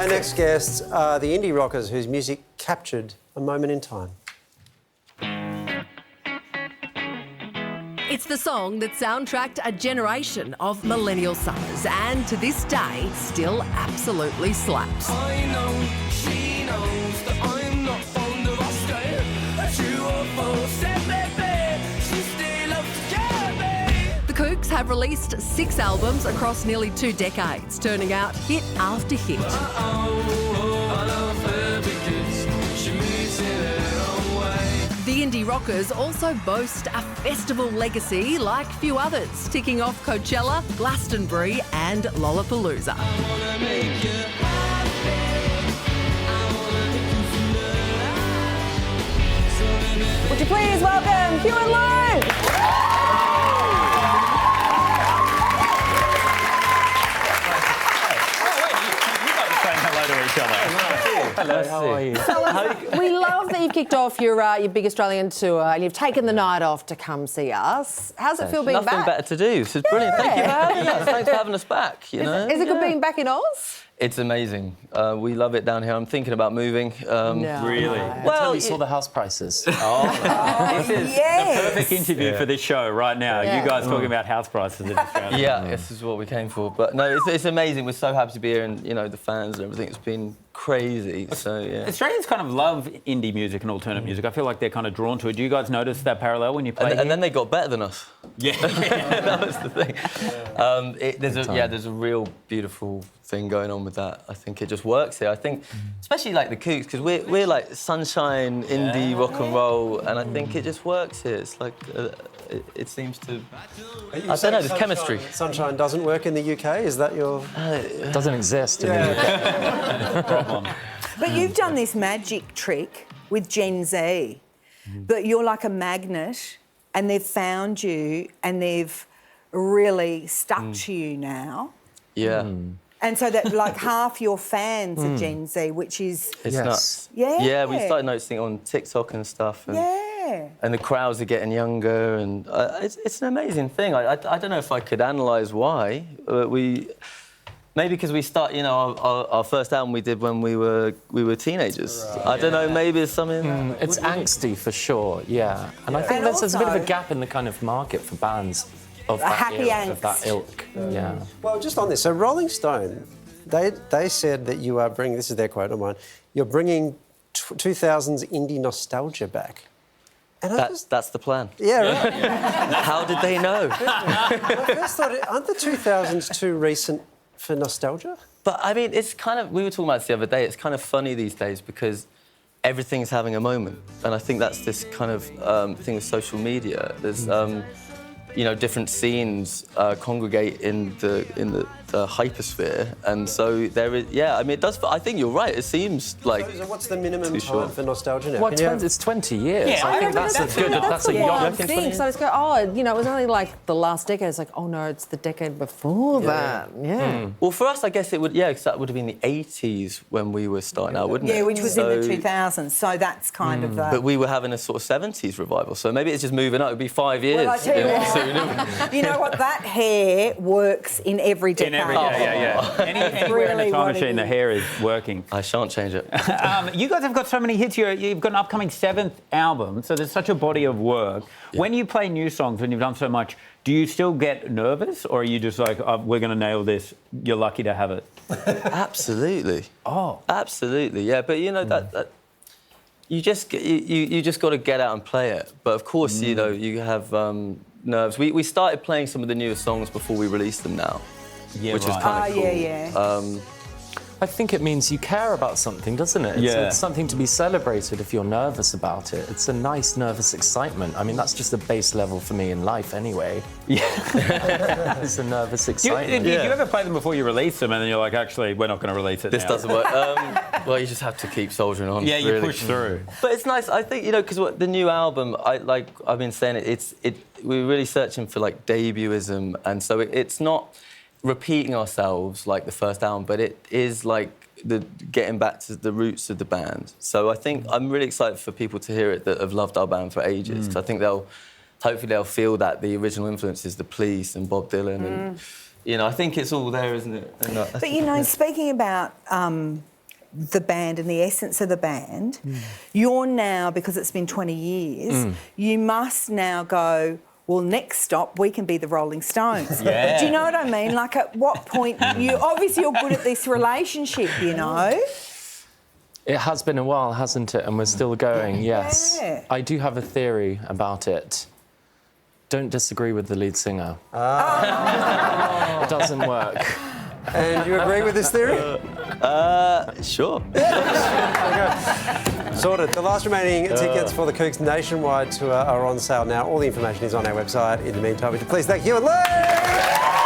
Our next guests are the indie rockers whose music captured a moment in time. It's the song that soundtracked a generation of millennial summers and to this day still absolutely slaps. I know, she knows that I'm not fond of Oscar. True or false, baby, she still loves to get me. The Kooks have released 6 albums across nearly 2 decades, turning out hit after hit. I love her because she moves in her own way. The indie rockers also boast a festival legacy like few others, ticking off Coachella, Glastonbury and Lollapalooza. I wanna make you happy. I wanna make you feel alive. Would you please welcome Hugh and Lou? Hello, how are you? We love that you've kicked off your big Australian tour and you've taken the night off to come see us. How's it feel being Nothing back? better to do. This is brilliant. Thank you for having us. Thanks for having us back. You know, Is it good being back in Oz? It's amazing. We love it down here. I'm thinking about moving. Really? Well, Until you saw the house prices. Oh, This is yes. the perfect interview for this show right now. Yeah. You guys talking about house prices in Australia. yeah, this is what we came for. But no, it's amazing. We're so happy to be here, and you know the fans and everything. It's been crazy. So yeah. Australians kind of love indie music and alternate music. I feel like they're kind of drawn to it. Do you guys notice that parallel when you play And then they got better than us. Yeah. That was the thing. There's a real beautiful thing going on with that. I think it just works here. I think, especially like the Kooks, because we're like sunshine, indie, rock and roll, and I think it just works here. It's like it seems to. I don't know. There's chemistry. Sunshine doesn't work in the UK. Is that your? Uh, Doesn't exist in the UK. Problem. But you've done this magic trick with Gen Z, but you're like a magnet and they've found you and they've really stuck to you now. Yeah. And so that like half your fans are Gen Z, which is... It's Yes. nuts. Yeah. Yeah, we started noticing it on TikTok and stuff. And, Yeah. And the crowds are getting younger, and it's an amazing thing. I don't know if I could analyse why. Maybe because we start, you know, our first album we did when we were teenagers. Right. I don't know, maybe it's something... It's angsty for sure, yeah. And I think And there's a bit of a also- gap in the kind of market for bands of happy that ilk, of that angst. ilk. Yeah. Well, just on this, so Rolling Stone, they said that you are bringing. This is their quote, not mine. You're bringing 2000s indie nostalgia back. And That's the plan. yeah, right. How did they know? I first thought, aren't the 2000s too recent for nostalgia? But I mean, it's kind of, we were talking about this the other day, it's kind of funny these days because everything's having a moment. And I think that's this kind of thing with social media. There's, you know, different scenes congregate in the hypersphere. And so there is, yeah, I mean, it does, I think you're right, it seems like... So what's the minimum too time short. for nostalgia now? Well, Can you- it's 20 years. Yeah, I think but that's that's a good, enough. that's a what young... I think. So I just go, oh, you know, it was only like the last decade. It's like, oh no, it's the decade before that. Yeah. Well, for us, I guess it would, yeah, because that would have been the 80s when we were starting out, wouldn't it? Yeah, which was in the 2000s. So that's kind of the... But we were having a sort of 70s revival, so maybe it's just moving up. It'd be 5 years. Well, I tell you know, what, you know what? That hair works in every decade. In every day, yeah. Anywhere in Really the time what it machine, the is. hair is working. I shan't change it. You guys have got so many hits. You've got an upcoming 7th album, so there's such a body of work. Yeah. When you play new songs, when you've done so much, do you still get nervous, or are you just like, oh, we're going to nail this, you're lucky to have it? Absolutely. Oh. Absolutely, yeah. But, you know, that you just got to get out and play it. But, of course, you know, you have nerves. We started playing some of the newest songs before we released them now, Yeah, which is right. kind of cool. Yeah. I think it means you care about something, doesn't it? It's something to be celebrated if you're nervous about it. It's a nice nervous excitement. I mean, that's just the base level for me in life anyway. Yeah. It's a nervous Do excitement. you ever play them before you release them and then you're like, actually, we're not going to release it This now? doesn't work. Well, you just have to keep soldiering on. Yeah, you really. push through. But it's nice, I think, you know, because the new album, I've been saying we're really searching for like debutism, and so it's not repeating ourselves like the first album, but it is like getting back to the roots of the band. So I think I'm really excited for people to hear it that have loved our band for ages. 'Cause I think hopefully they'll feel that the original influences, the Police and Bob Dylan, and you know, I think it's all there, isn't it? But you know, speaking about the band and the essence of the band. You're now, because it's been 20 years, you must now go, well, next stop, we can be the Rolling Stones. Yeah. Do you know what I mean? Like, at what point, obviously you're good at this relationship, you know? It has been a while, hasn't it? And we're still going, yes. Yeah. I do have a theory about it. Don't disagree with the lead singer. It doesn't work. And you agree with this theory? Sure. Sorted. The last remaining tickets for the Kooks nationwide tour are on sale now. All the information is on our website. In the meantime, would you please thank you and Lee?